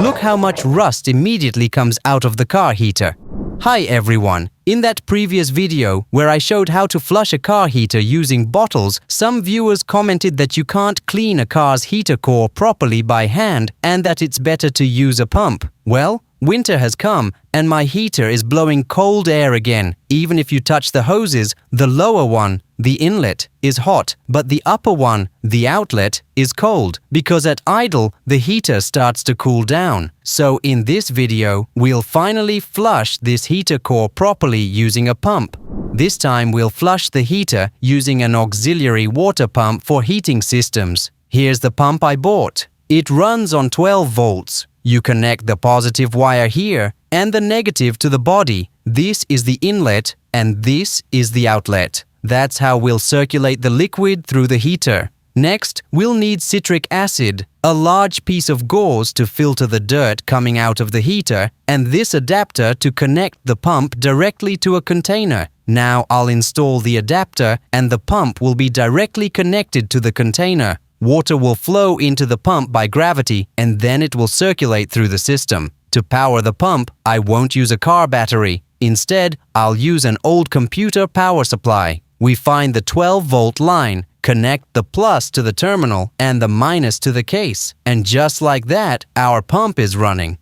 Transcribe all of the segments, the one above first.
look how much rust immediately comes out of the car heater. Hi everyone! In that previous video where I showed how to flush a car heater using bottles, some viewers commented that you can't clean a car's heater core properly by hand and that it's better to use a pump. Well, winter has come and my heater is blowing cold air again. Even if you touch the hoses, the lower one, the inlet, is hot, but the upper one, the outlet, is cold because at idle, the heater starts to cool down. So in this video, we'll finally flush this heater core properly using a pump. This time we'll flush the heater using an auxiliary water pump for heating systems. Here's the pump I bought. It runs on 12 volts. You connect the positive wire here and the negative to the body. This is the inlet and this is the outlet. That's how we'll circulate the liquid through the heater. Next, we'll need citric acid, a large piece of gauze to filter the dirt coming out of the heater, and this adapter to connect the pump directly to a container. Now I'll install the adapter and the pump will be directly connected to the container. Water will flow into the pump by gravity and then it will circulate through the system. To power the pump, I won't use a car battery. Instead, I'll use an old computer power supply. We find the 12-volt line, connect the plus to the terminal and the minus to the case. And just like that, our pump is running.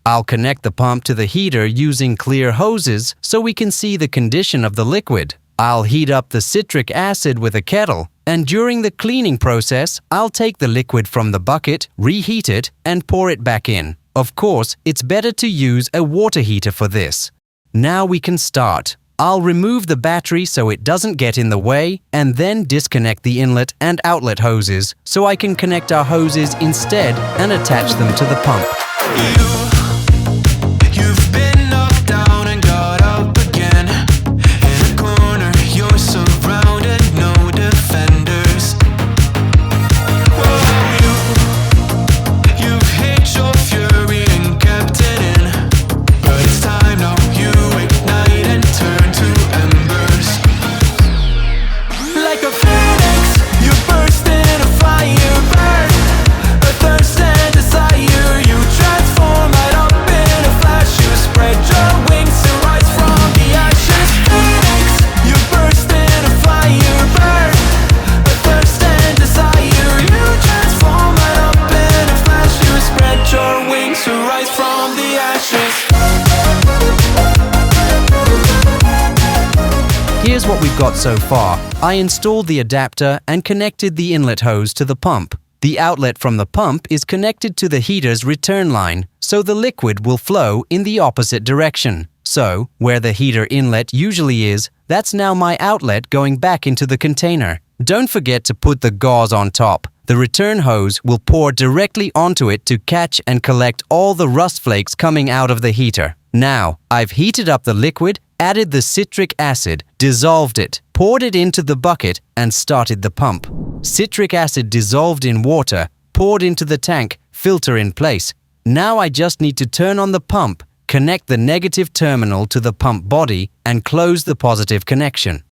I'll connect the pump to the heater using clear hoses so we can see the condition of the liquid. I'll heat up the citric acid with a kettle, and during the cleaning process, I'll take the liquid from the bucket, reheat it, and pour it back in. Of course, it's better to use a water heater for this. Now we can start. I'll remove the battery so it doesn't get in the way, and then disconnect the inlet and outlet hoses so I can connect our hoses instead and attach them to the pump. You've been knocked down and got up again. In a corner, you're surrounded, no defenders. You've hid your fury and kept it in. But it's time now, you ignite and turn to embers. Like a phoenix, you burst in a fire burn. A thirst and desire, you transform right up in a flash. You spread your wings to rise from the ashes. Phoenix, you burst in a fire burn. A thirst and desire, you transform right up in a flash. You spread your wings to rise from the ashes. Here's what we've got so far. I installed the adapter and connected the inlet hose to the pump. The outlet from the pump is connected to the heater's return line, so the liquid will flow in the opposite direction. So, where the heater inlet usually is, that's now my outlet going back into the container. Don't forget to put the gauze on top. The return hose will pour directly onto it to catch and collect all the rust flakes coming out of the heater. Now, I've heated up the liquid, added the citric acid, dissolved it, poured it into the bucket, and started the pump. Citric acid dissolved in water, poured into the tank, filter in place. Now I just need to turn on the pump, connect the negative terminal to the pump body, and close the positive connection.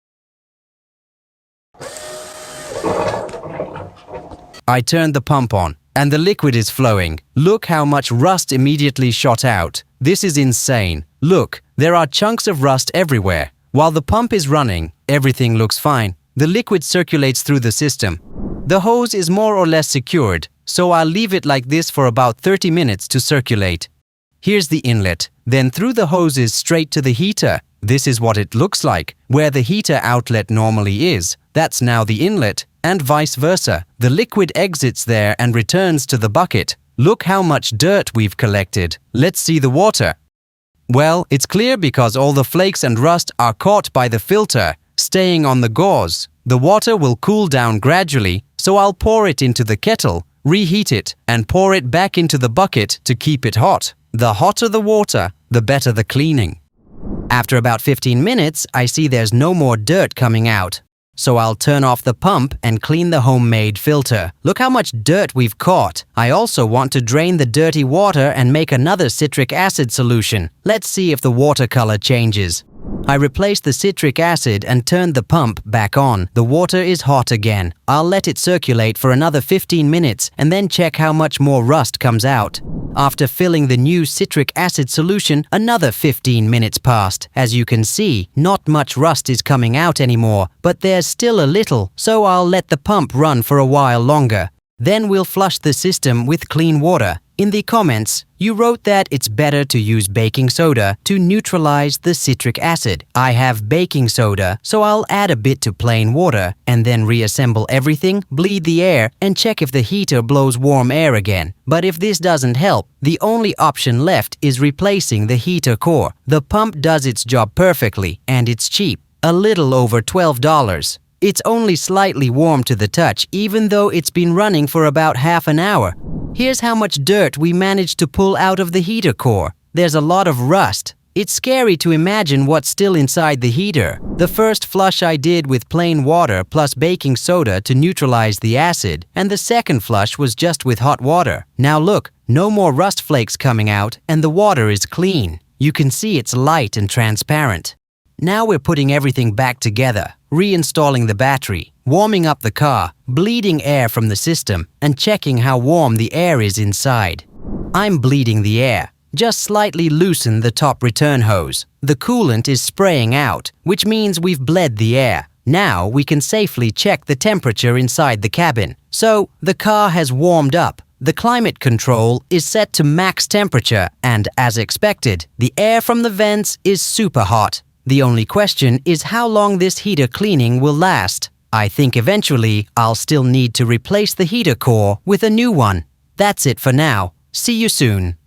I turned the pump on, and the liquid is flowing. Look how much rust immediately shot out. This is insane. Look, there are chunks of rust everywhere. While the pump is running, everything looks fine. The liquid circulates through the system. The hose is more or less secured, so I'll leave it like this for about 30 minutes to circulate. Here's the inlet, then through the hoses straight to the heater. This is what it looks like. Where the heater outlet normally is, that's now the inlet, and vice versa. The liquid exits there and returns to the bucket. Look how much dirt we've collected. Let's see the water. Well, it's clear because all the flakes and rust are caught by the filter, staying on the gauze. The water will cool down gradually, so I'll pour it into the kettle, reheat it, and pour it back into the bucket to keep it hot. The hotter the water, the better the cleaning. After about 15 minutes, I see there's no more dirt coming out. So I'll turn off the pump and clean the homemade filter. Look how much dirt we've caught. I also want to drain the dirty water and make another citric acid solution. Let's see if the water color changes. I replaced the citric acid and turned the pump back on. The water is hot again. I'll let it circulate for another 15 minutes and then check how much more rust comes out. After filling the new citric acid solution, another 15 minutes passed. As you can see, not much rust is coming out anymore, but there's still a little, so I'll let the pump run for a while longer. Then we'll flush the system with clean water. In the comments, you wrote that it's better to use baking soda to neutralize the citric acid. I have baking soda, so I'll add a bit to plain water and then reassemble everything, bleed the air, and check if the heater blows warm air again. But if this doesn't help, the only option left is replacing the heater core. The pump does its job perfectly, and it's cheap, a little over $12. It's only slightly warm to the touch, even though it's been running for about half an hour. Here's how much dirt we managed to pull out of the heater core. There's a lot of rust. It's scary to imagine what's still inside the heater. The first flush I did with plain water plus baking soda to neutralize the acid, and the second flush was just with hot water. Now look, no more rust flakes coming out, and the water is clean. You can see it's light and transparent. Now we're putting everything back together, reinstalling the battery, warming up the car, bleeding air from the system, and checking how warm the air is inside. I'm bleeding the air. Just slightly loosen the top return hose. The coolant is spraying out, which means we've bled the air. Now we can safely check the temperature inside the cabin. So, the car has warmed up. The climate control is set to max temperature, and as expected, the air from the vents is super hot. The only question is how long this heater cleaning will last. I think eventually I'll still need to replace the heater core with a new one. That's it for now. See you soon.